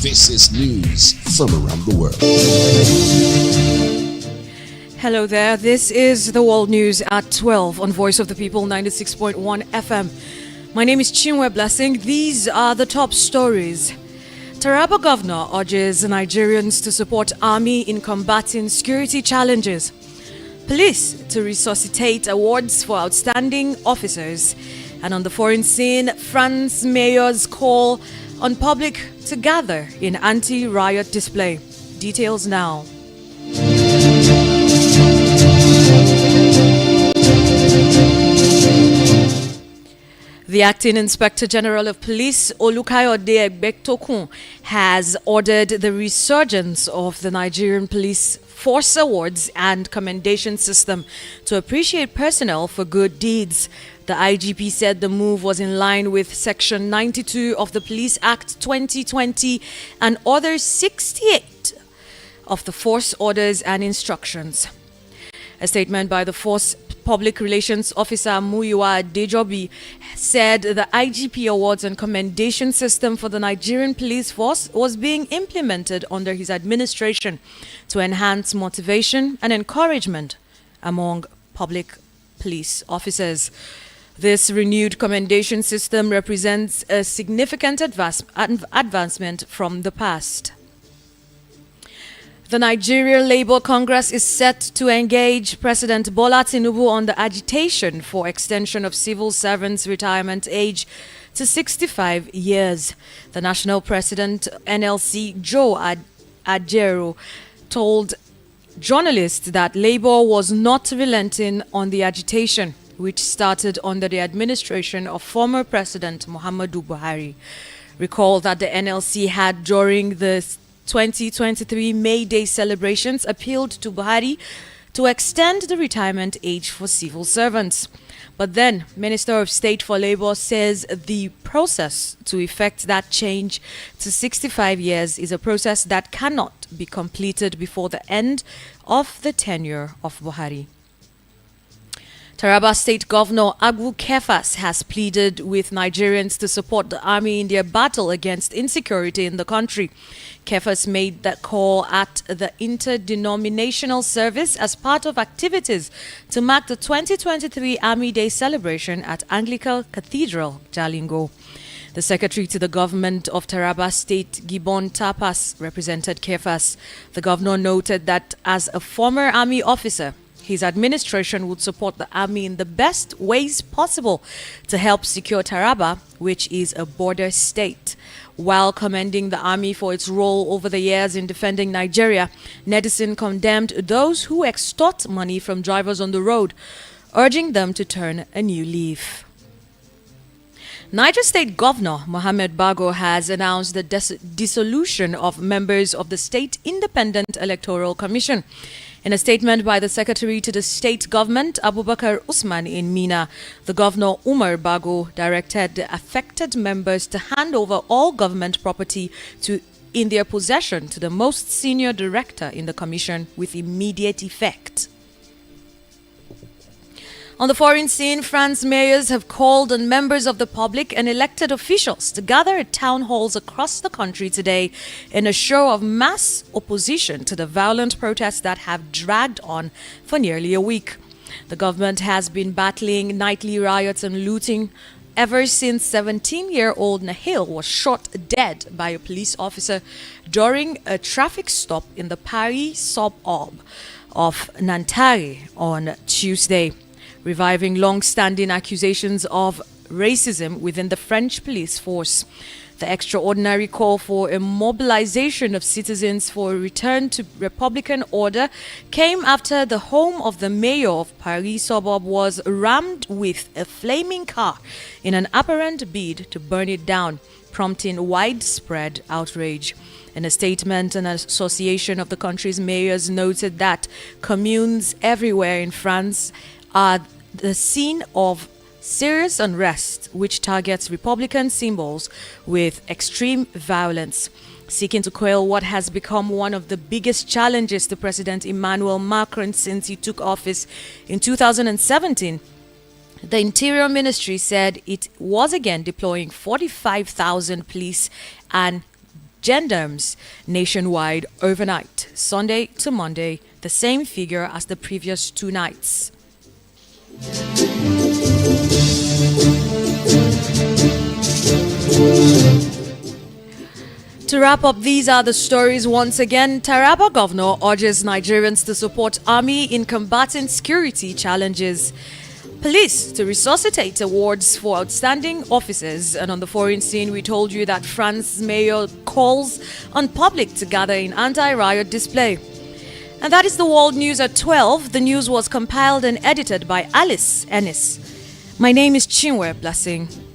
This is news from around the world. Hello there, this is the World News at 12 on Voice of the People 96.1 FM. My name is Chinwe Blessing. These are the top stories. Taraba governor urges Nigerians to support army in combating security challenges. Police to resuscitate awards for outstanding officers. And on the foreign scene, France mayor's call on public to gather in anti-riot display. Details now. The Acting Inspector General of Police, Olukayode Egbetokun, has ordered the resurgence of the Nigerian Police Force Awards and Commendation System to appreciate personnel for good deeds. The IGP said the move was in line with Section 92 of the Police Act 2020 and Order 68 of the Force Orders and Instructions. A statement by the Force Public Relations Officer Muyiwa Dejobi said the IGP Awards and Commendation System for the Nigerian Police Force was being implemented under his administration to enhance motivation and encouragement among public police officers. This renewed commendation system represents a significant advancement from the past. The Nigeria Labour Congress is set to engage President Bola Tinubu on the agitation for extension of civil servants' retirement age to 65 years. The national president, NLC, Joe Ajero, told journalists that Labour was not relenting on the agitation, which started under the administration of former President Muhammadu Buhari. Recall that the NLC had, during the 2023 May Day celebrations, appealed to Buhari to extend the retirement age for civil servants. But then, Minister of State for Labour says the process to effect that change to 65 years is a process that cannot be completed before the end of the tenure of Buhari. Taraba State Governor Abu Kefas has pleaded with Nigerians to support the army in their battle against insecurity in the country. Kefas made that call at the interdenominational service as part of activities to mark the 2023 Army Day celebration at Anglican Cathedral, Jalingo. The secretary to the government of Taraba State, Gibbon Tapas, represented Kefas. The governor noted that as a former army officer, his administration would support the army in the best ways possible to help secure Taraba, which is a border state. While commending the army for its role over the years in defending Nigeria, Nedison condemned those who extort money from drivers on the road, urging them to turn a new leaf. Niger State Governor Mohamed Bago has announced the dissolution of members of the State Independent Electoral Commission. In a statement by the Secretary to the State Government, Abubakar Usman in Mina, the Governor Umar Bago directed the affected members to hand over all government property in their possession to the most senior director in the commission with immediate effect. On the foreign scene, France mayors have called on members of the public and elected officials to gather at town halls across the country today in a show of mass opposition to the violent protests that have dragged on for nearly a week. The government has been battling nightly riots and looting ever since 17-year-old Nahil was shot dead by a police officer during a traffic stop in the Paris suburb of Nanterre on Tuesday, reviving long-standing accusations of racism within the French police force. The extraordinary call for a mobilization of citizens for a return to Republican order came after the home of the mayor of Paris suburb was rammed with a flaming car in an apparent bid to burn it down, prompting widespread outrage. In a statement, an association of the country's mayors noted that communes everywhere in France are the scene of serious unrest which targets Republican symbols with extreme violence. Seeking to quell what has become one of the biggest challenges to President Emmanuel Macron since he took office in 2017, the Interior Ministry said it was again deploying 45,000 police and gendarmes nationwide overnight, Sunday to Monday, the same figure as the previous 2 nights. To wrap up, these are the stories once again. Taraba governor urges Nigerians to support army in combating security challenges. Police to resuscitate awards for outstanding officers. And on the foreign scene, we told you that France's mayor calls on public to gather in anti-riot display. And that is the world news at 12. The news was compiled and edited by Alice Ennis. My name is Chinwe Blessing. Good afternoon.